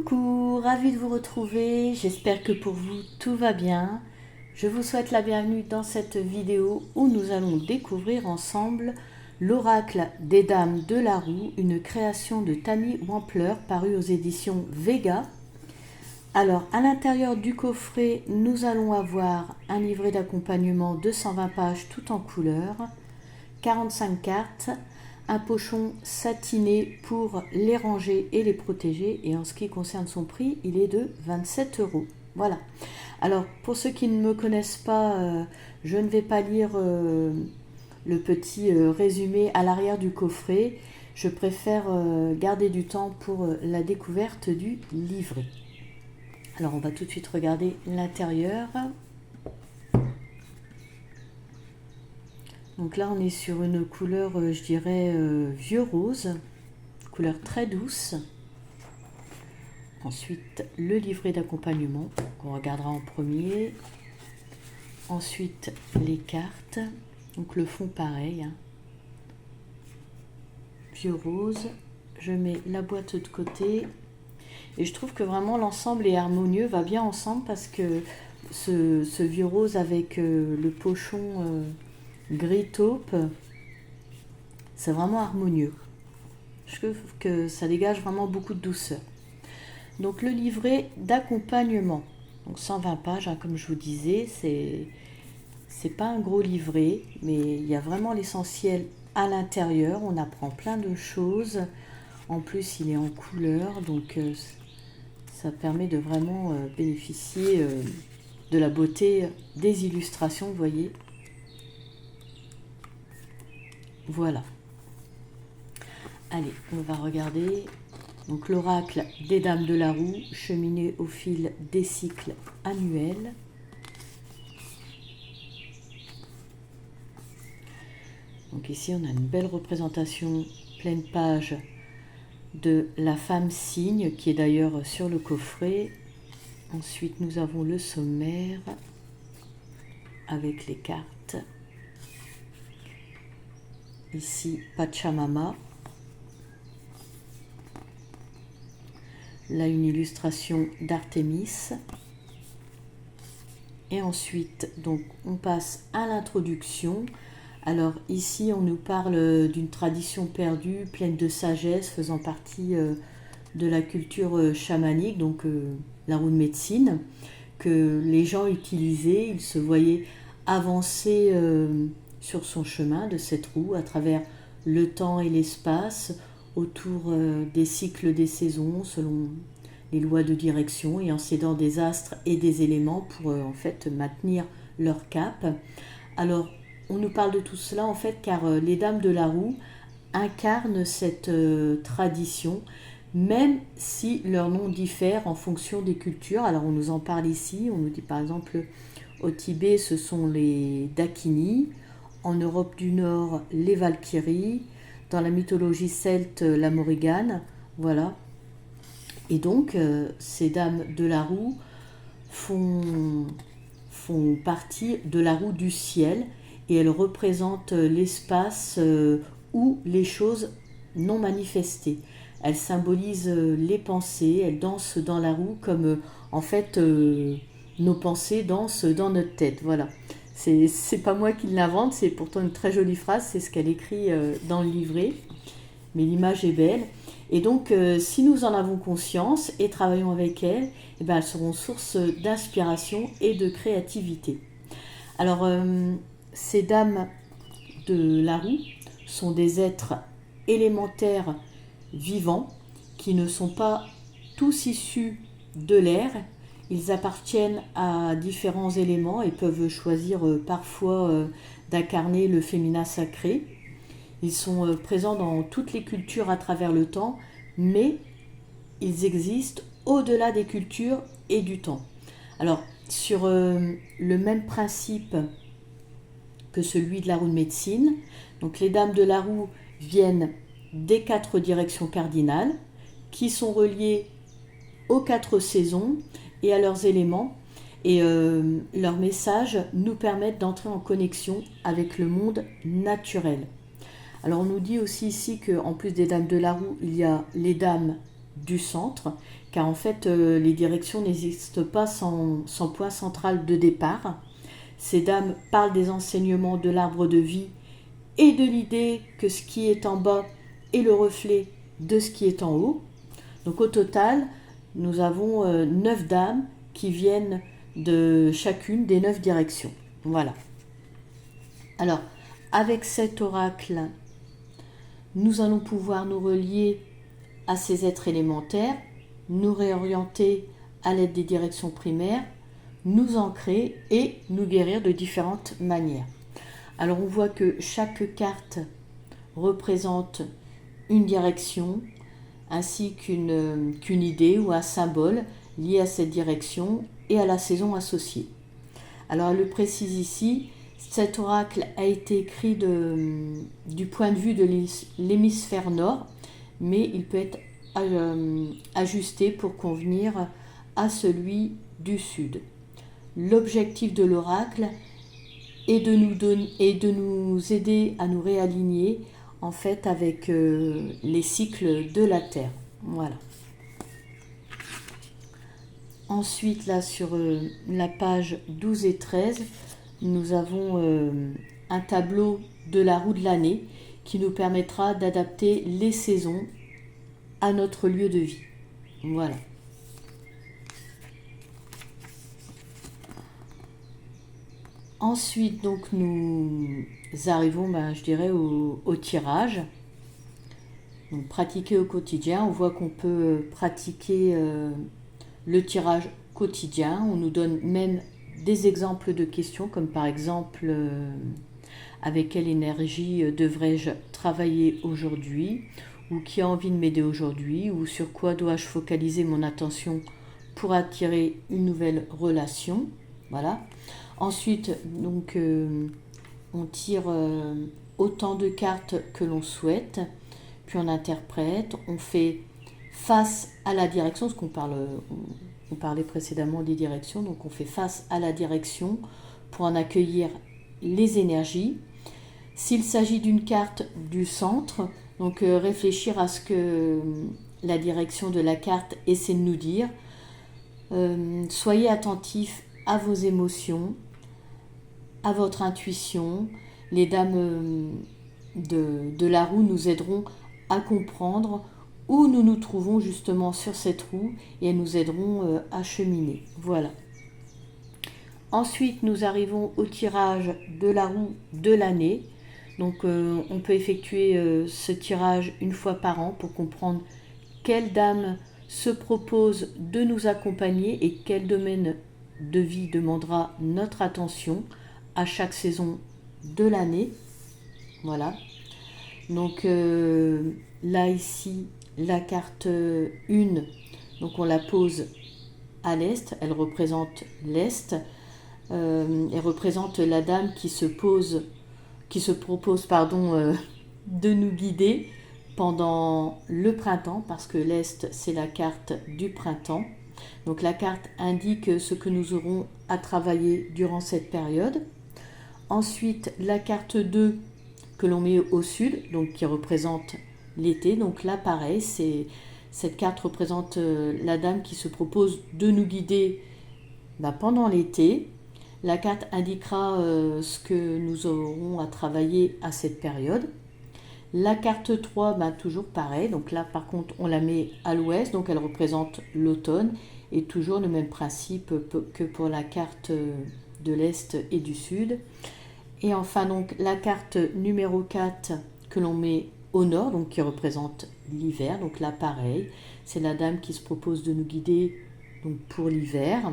Coucou, ravie de vous retrouver, j'espère que pour vous tout va bien. Je vous souhaite la bienvenue dans cette vidéo où nous allons découvrir ensemble l'Oracle des Dames de la Roue, une création de Tammy Wampler parue aux éditions Vega. Alors à l'intérieur du coffret, nous allons avoir un livret d'accompagnement de 120 pages tout en couleur, 45 cartes, un pochon satiné pour les ranger et les protéger. Et en ce qui concerne son prix, il est de 27 €. Voilà. Alors, pour ceux qui ne me connaissent pas, je ne vais pas lire le petit résumé à l'arrière du coffret. Je préfère garder du temps pour la découverte du livret. Alors, on va tout de suite regarder l'intérieur. Donc là, on est sur une couleur, je dirais, vieux rose, couleur très douce. Ensuite, le livret d'accompagnement qu'on regardera en premier. Ensuite, les cartes. Donc le fond pareil, hein. Vieux rose. Je mets la boîte de côté. Et je trouve que vraiment l'ensemble est harmonieux, va bien ensemble parce que ce vieux rose avec le pochon gris taupe, c'est vraiment harmonieux. Je trouve que ça dégage vraiment beaucoup de douceur. Donc le livret d'accompagnement, donc 120 pages, hein, comme je vous disais, c'est pas un gros livret, mais il y a vraiment l'essentiel à l'intérieur. On apprend plein de choses. En plus, il est en couleur, donc ça permet de vraiment bénéficier de la beauté des illustrations, vous voyez. Voilà. Allez, on va regarder. Donc l'oracle des Dames de la Roue, cheminé au fil des cycles annuels. Donc ici, on a une belle représentation pleine page de la femme cygne, qui est d'ailleurs sur le coffret. Ensuite, nous avons le sommaire avec les cartes. Ici, Pachamama. Là, une illustration d'Artémis. Et ensuite, donc, on passe à l'introduction. Alors ici, on nous parle d'une tradition perdue, pleine de sagesse, faisant partie de la culture chamanique, donc la roue de médecine, que les gens utilisaient. Ils se voyaient avancer sur son chemin de cette roue à travers le temps et l'espace, autour des cycles des saisons, selon les lois de direction, et en s'aidant des astres et des éléments pour en fait maintenir leur cap. Alors, on nous parle de tout cela en fait car les Dames de la Roue incarnent cette tradition, même si leur nom diffère en fonction des cultures. Alors, on nous en parle ici, on nous dit par exemple au Tibet, ce sont les Dakini, en Europe du Nord, les Valkyries, dans la mythologie celte, la Morrigan, voilà. Et donc, ces Dames de la Roue font partie de la roue du ciel et elles représentent l'espace ou les choses non manifestées. Elles symbolisent les pensées, elles dansent dans la roue comme en fait nos pensées dansent dans notre tête, voilà. C'est pas moi qui l'invente, c'est pourtant une très jolie phrase, c'est ce qu'elle écrit dans le livret, mais l'image est belle. Et donc, si nous en avons conscience et travaillons avec elles, eh bien, elles seront source d'inspiration et de créativité. Alors, ces Dames de la Roue sont des êtres élémentaires vivants qui ne sont pas tous issus de l'air. Ils appartiennent à différents éléments et peuvent choisir parfois d'incarner le féminin sacré. Ils sont présents dans toutes les cultures à travers le temps, mais ils existent au-delà des cultures et du temps. Alors, sur le même principe que celui de la roue de médecine, donc les Dames de la Roue viennent des 4 directions cardinales qui sont reliées aux 4 saisons et à leurs éléments, et leurs messages nous permettent d'entrer en connexion avec le monde naturel. Alors on nous dit aussi ici qu'en plus des Dames de la Roue, il y a les Dames du centre, car en fait les directions n'existent pas sans point central de départ. Ces dames parlent des enseignements de l'arbre de vie et de l'idée que ce qui est en bas est le reflet de ce qui est en haut. Donc au total, nous avons 9 dames qui viennent de chacune des 9 directions. Voilà. Alors, avec cet oracle, nous allons pouvoir nous relier à ces êtres élémentaires, nous réorienter à l'aide des directions primaires, nous ancrer et nous guérir de différentes manières. Alors on voit que chaque carte représente une direction ainsi qu'une idée ou un symbole lié à cette direction et à la saison associée. Alors elle le précise ici, cet oracle a été écrit du point de vue de l'hémisphère nord, mais il peut être ajusté pour convenir à celui du sud. L'objectif de l'oracle est de nous aider à nous réaligner en fait avec les cycles de la Terre. Voilà. Ensuite, là sur la page 12 et 13, nous avons un tableau de la roue de l'année qui nous permettra d'adapter les saisons à notre lieu de vie. Voilà. Ensuite, donc, nous arrivons, je dirais, au tirage. Donc, pratiquer au quotidien. On voit qu'on peut pratiquer le tirage quotidien. On nous donne même des exemples de questions, comme par exemple, avec quelle énergie devrais-je travailler aujourd'hui, ou qui a envie de m'aider aujourd'hui, ou sur quoi dois-je focaliser mon attention pour attirer une nouvelle relation. Voilà. Ensuite, donc, on tire autant de cartes que l'on souhaite, puis on interprète, on fait face à la direction, parce on parlait précédemment des directions, donc on fait face à la direction pour en accueillir les énergies. S'il s'agit d'une carte du centre, donc réfléchir à ce que la direction de la carte essaie de nous dire. Soyez attentifs à vos émotions, à votre intuition. Les dames de la roue nous aideront à comprendre où nous nous trouvons justement sur cette roue et elles nous aideront à cheminer. Voilà. Ensuite, nous arrivons au tirage de la roue de l'année. Donc, on peut effectuer ce tirage une fois par an pour comprendre quelle dame se propose de nous accompagner et quel domaine de vie demandera notre attention à chaque saison de l'année. Voilà. Donc là ici, la carte 1, donc on la pose à l'est, elle représente l'est, elle représente la dame qui se propose de nous guider pendant le printemps, parce que l'est c'est la carte du printemps. Donc la carte indique ce que nous aurons à travailler durant cette période. Ensuite, la carte 2 que l'on met au sud, donc qui représente l'été. Donc là, pareil, cette carte représente la dame qui se propose de nous guider pendant l'été. La carte indiquera ce que nous aurons à travailler à cette période. La carte 3, toujours pareil. Donc là, par contre, on la met à l'ouest, donc elle représente l'automne. Et toujours le même principe que pour la carte de l'Est et du Sud. Et enfin, donc, la carte numéro 4 que l'on met au nord, donc qui représente l'hiver. Donc là, pareil, c'est la dame qui se propose de nous guider donc, pour l'hiver,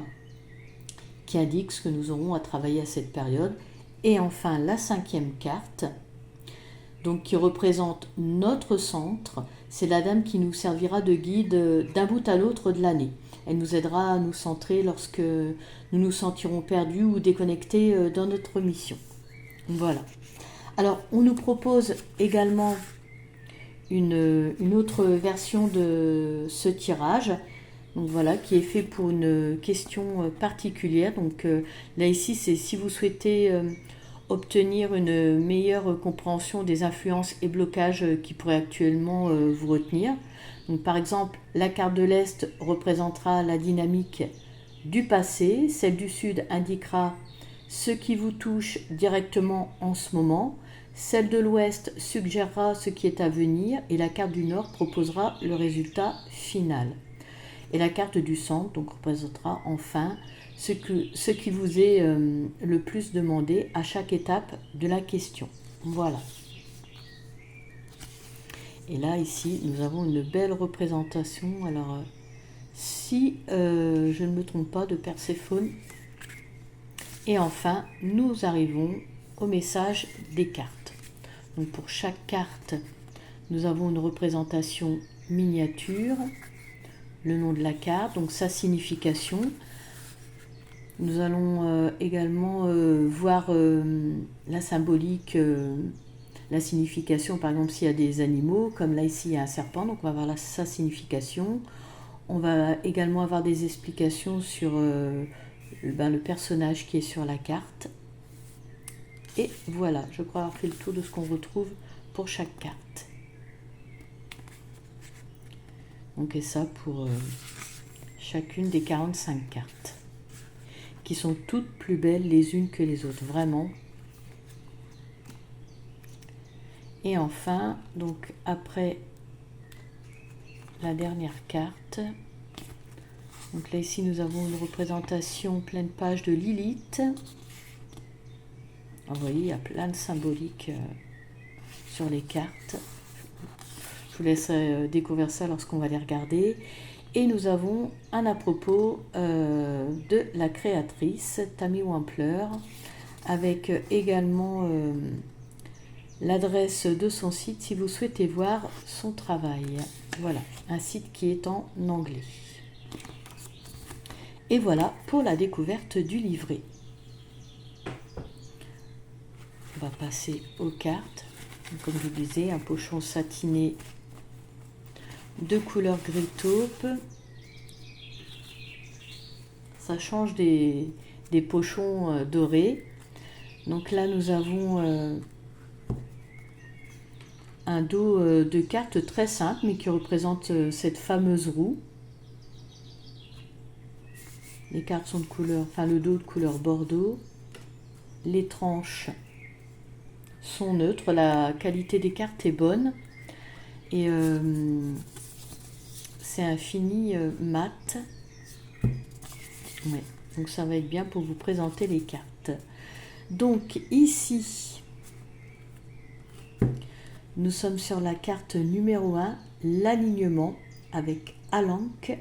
qui indique ce que nous aurons à travailler à cette période. Et enfin, la 5e carte, donc qui représente notre centre, c'est la dame qui nous servira de guide d'un bout à l'autre de l'année. Elle nous aidera à nous centrer lorsque nous nous sentirons perdus ou déconnectés dans notre mission. Voilà. Alors, on nous propose également une autre version de ce tirage, donc voilà, qui est fait pour une question particulière. Donc là, ici, c'est si vous souhaitez obtenir une meilleure compréhension des influences et blocages qui pourraient actuellement vous retenir. Donc, par exemple, la carte de l'Est représentera la dynamique du passé, celle du Sud indiquera ce qui vous touche directement en ce moment, celle de l'Ouest suggérera ce qui est à venir et la carte du Nord proposera le résultat final. Et la carte du centre donc représentera enfin ce qui vous est le plus demandé à chaque étape de la question. Voilà. Et là, ici, nous avons une belle représentation. Alors, si je ne me trompe pas, de Perséphone. Et enfin, nous arrivons au message des cartes. Donc, pour chaque carte, nous avons une représentation miniature, le nom de la carte, donc sa signification. Nous allons également voir la symbolique, la signification, par exemple s'il y a des animaux, comme là ici il y a un serpent, donc on va voir sa signification. On va également avoir des explications sur le personnage qui est sur la carte. Et voilà, je crois avoir fait le tour de ce qu'on retrouve pour chaque carte. Donc et ça pour chacune des 45 cartes, qui sont toutes plus belles les unes que les autres, vraiment. Et enfin, donc après la dernière carte, donc là ici nous avons une représentation pleine page de Lilith. Vous voyez, il y a plein de symboliques sur les cartes. Je vous laisserai découvrir ça lorsqu'on va les regarder. Et nous avons un à propos de la créatrice, Tammy Wampler, avec également l'adresse de son site si vous souhaitez voir son travail. Voilà, un site qui est en anglais. Et voilà pour la découverte du livret. On va passer aux cartes. Comme je vous disais, un pochon satiné de couleur gris taupe. Ça change des pochons dorés. Donc là, nous avons un dos de cartes très simple, mais qui représente cette fameuse roue. Les cartes sont de couleur, enfin le dos de couleur bordeaux. Les tranches sont neutres, la qualité des cartes est bonne. Et c'est un fini mat. Ouais, donc ça va être bien pour vous présenter les cartes. Donc ici, nous sommes sur la carte numéro 1, l'alignement avec Alanque.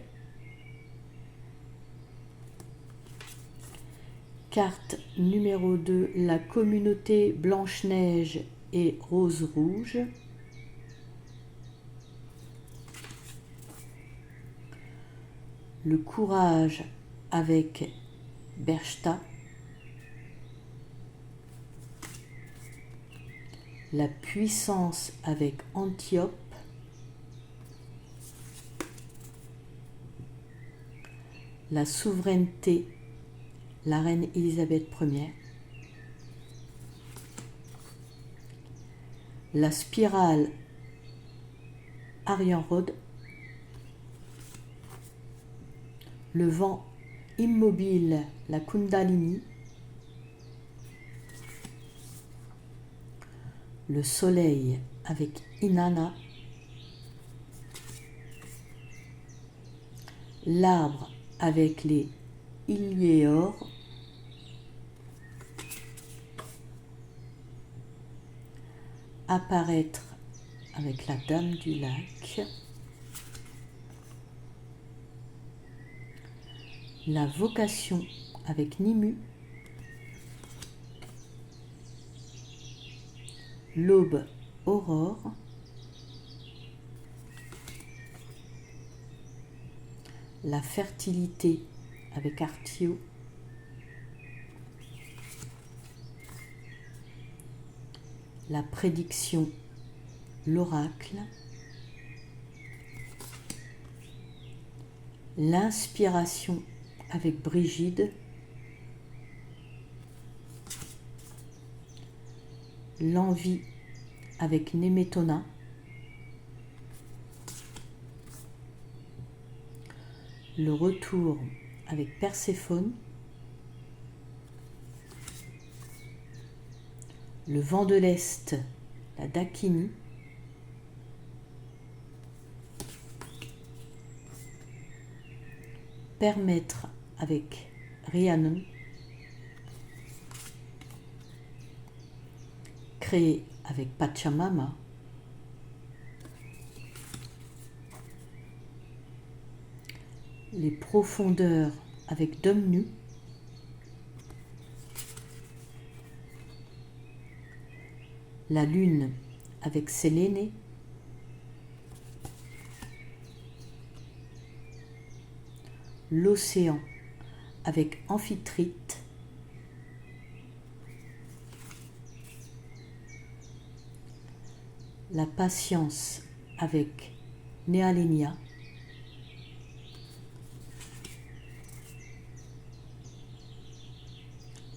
Carte numéro 2, la communauté Blanche-Neige et Rose-Rouge. Le courage avec Berchta. La puissance avec Antiope. La souveraineté, la reine Élisabeth Ier. La spirale, Arianrod. Le vent immobile, la Kundalini. Le soleil avec Inanna. L'arbre avec les Iliéor. Apparaître avec la Dame du lac. La vocation avec Nimu. L'aube aurore. La fertilité avec Artio. La prédiction, l'oracle. L'inspiration avec Brigide. l'envie avec Nemetona, le retour avec Perséphone, le vent de l'Est, la Dakini, permettre avec Rhiannon, créer avec Pachamama, les profondeurs avec Domnu, la lune avec Séléné, l'océan avec Amphitrite, la patience avec Néalénia,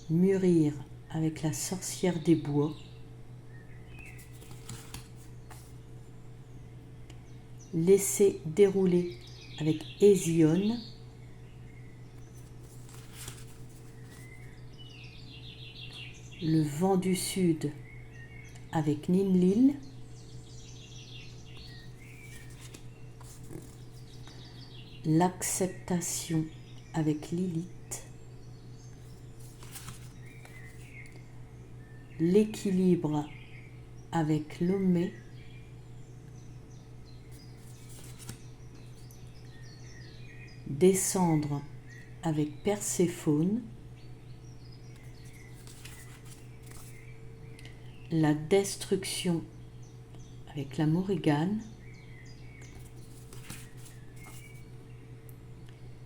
mûrir avec la sorcière des bois, laisser dérouler avec Hésione, le vent du sud avec Ninlil, l'acceptation avec Lilith, l'équilibre avec Lomé, descendre avec Perséphone, la destruction avec la Morrigan,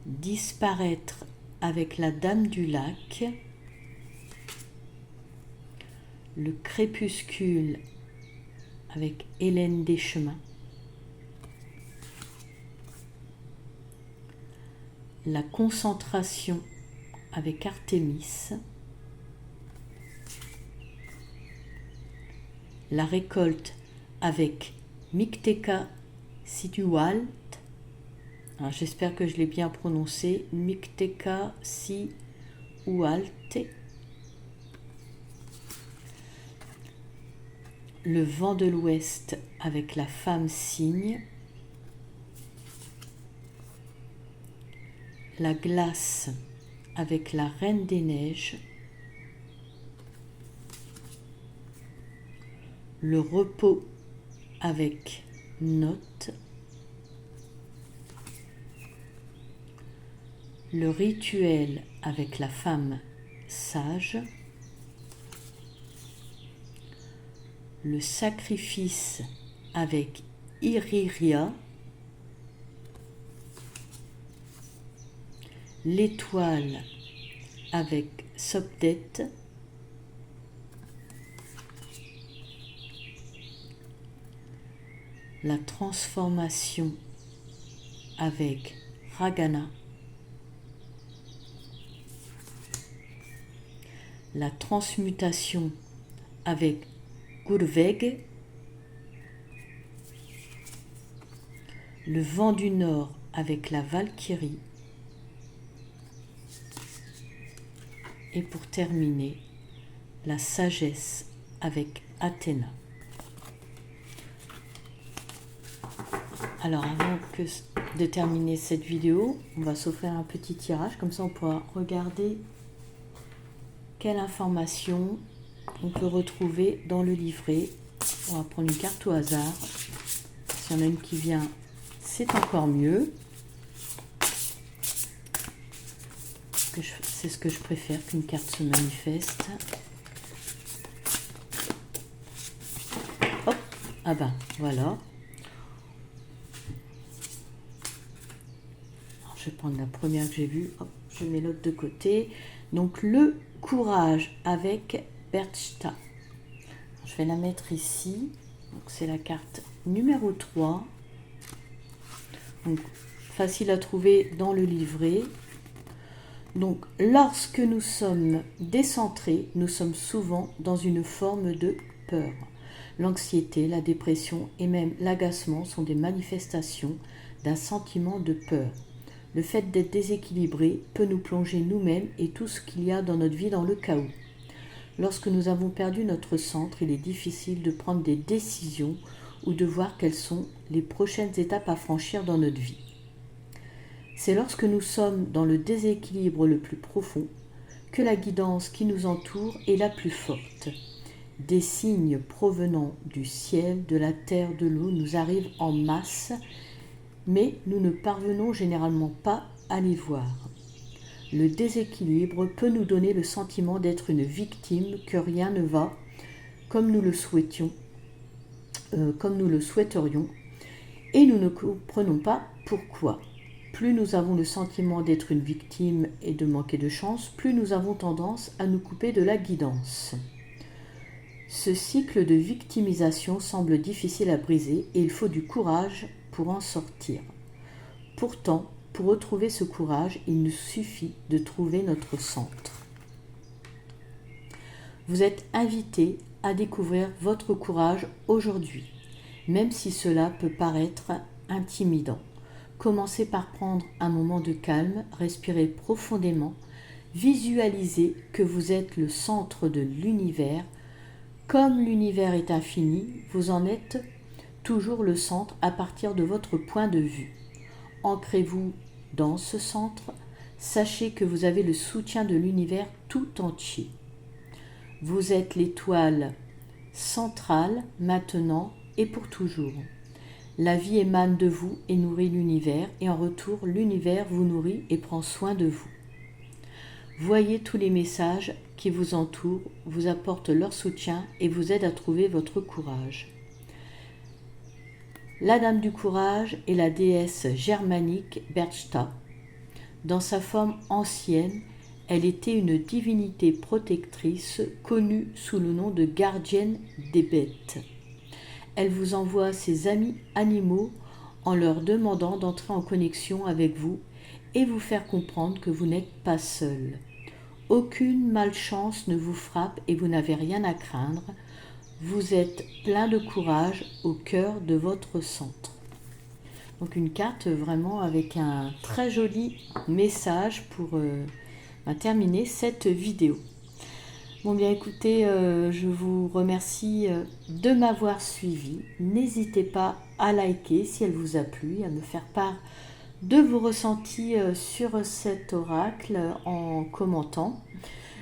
disparaître avec la Dame du Lac, le crépuscule avec Hélène des Chemins, la concentration avec Artémis, la récolte avec Micteca Situalt, j'espère que je l'ai bien prononcé, Micteca Siualte, le vent de l'ouest avec la femme cygne, la glace avec la reine des neiges, le repos avec Note, le rituel avec la femme sage, le sacrifice avec Iriria, l'étoile avec Sopdet, la transformation avec Ragana, la transmutation avec Gurveg, le vent du nord avec la Valkyrie, et pour terminer, la sagesse avec Athéna. Alors avant de terminer cette vidéo, on va s'offrir un petit tirage, comme ça on pourra regarder quelle information on peut retrouver dans le livret. On va prendre une carte au hasard. S'il y en a une qui vient, c'est encore mieux. C'est ce que je préfère, qu'une carte se manifeste. Hop, ah ben voilà. Alors, je vais prendre la première que j'ai vue. Hop, je mets l'autre de côté. Donc le courage avec Berchta. Je vais la mettre ici. Donc c'est la carte numéro 3. Donc facile à trouver dans le livret. Donc lorsque nous sommes décentrés, nous sommes souvent dans une forme de peur. L'anxiété, la dépression et même l'agacement sont des manifestations d'un sentiment de peur. Le fait d'être déséquilibré peut nous plonger nous-mêmes et tout ce qu'il y a dans notre vie dans le chaos. Lorsque nous avons perdu notre centre, il est difficile de prendre des décisions ou de voir quelles sont les prochaines étapes à franchir dans notre vie. C'est lorsque nous sommes dans le déséquilibre le plus profond que la guidance qui nous entoure est la plus forte. Des signes provenant du ciel, de la terre, de l'eau nous arrivent en masse, mais nous ne parvenons généralement pas à les voir. Le déséquilibre peut nous donner le sentiment d'être une victime, que rien ne va comme nous le souhaiterions, et nous ne comprenons pas pourquoi. Plus nous avons le sentiment d'être une victime et de manquer de chance, plus nous avons tendance à nous couper de la guidance. Ce cycle de victimisation semble difficile à briser et il faut du courage pour en sortir. Pourtant, pour retrouver ce courage, il nous suffit de trouver notre centre. Vous êtes invité à découvrir votre courage aujourd'hui, même si cela peut paraître intimidant. Commencez par prendre un moment de calme, respirez profondément, visualisez que vous êtes le centre de l'univers. Comme l'univers est infini, vous en êtes toujours le centre à partir de votre point de vue. Ancrez-vous dans ce centre, sachez que vous avez le soutien de l'univers tout entier. Vous êtes l'étoile centrale maintenant et pour toujours. La vie émane de vous et nourrit l'univers, et en retour, l'univers vous nourrit et prend soin de vous. Voyez tous les messages qui vous entourent, vous apportent leur soutien et vous aident à trouver votre courage. La Dame du Courage est la déesse germanique Berchta. Dans sa forme ancienne, elle était une divinité protectrice connue sous le nom de gardienne des bêtes. Elle vous envoie ses amis animaux en leur demandant d'entrer en connexion avec vous et vous faire comprendre que vous n'êtes pas seul. Aucune malchance ne vous frappe et vous n'avez rien à craindre. Vous êtes plein de courage au cœur de votre centre. Donc une carte vraiment avec un très joli message pour terminer cette vidéo. Bon bien écoutez, je vous remercie de m'avoir suivi. N'hésitez pas à liker si elle vous a plu, à me faire part de vos ressentis sur cet oracle en commentant.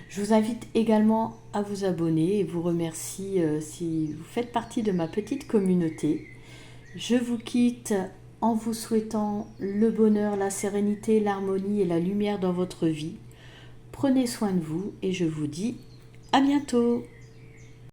Je vous invite également à vous abonner et vous remercie si vous faites partie de ma petite communauté. Je vous quitte en vous souhaitant le bonheur, la sérénité, l'harmonie et la lumière dans votre vie. Prenez soin de vous et je vous dis à bientôt.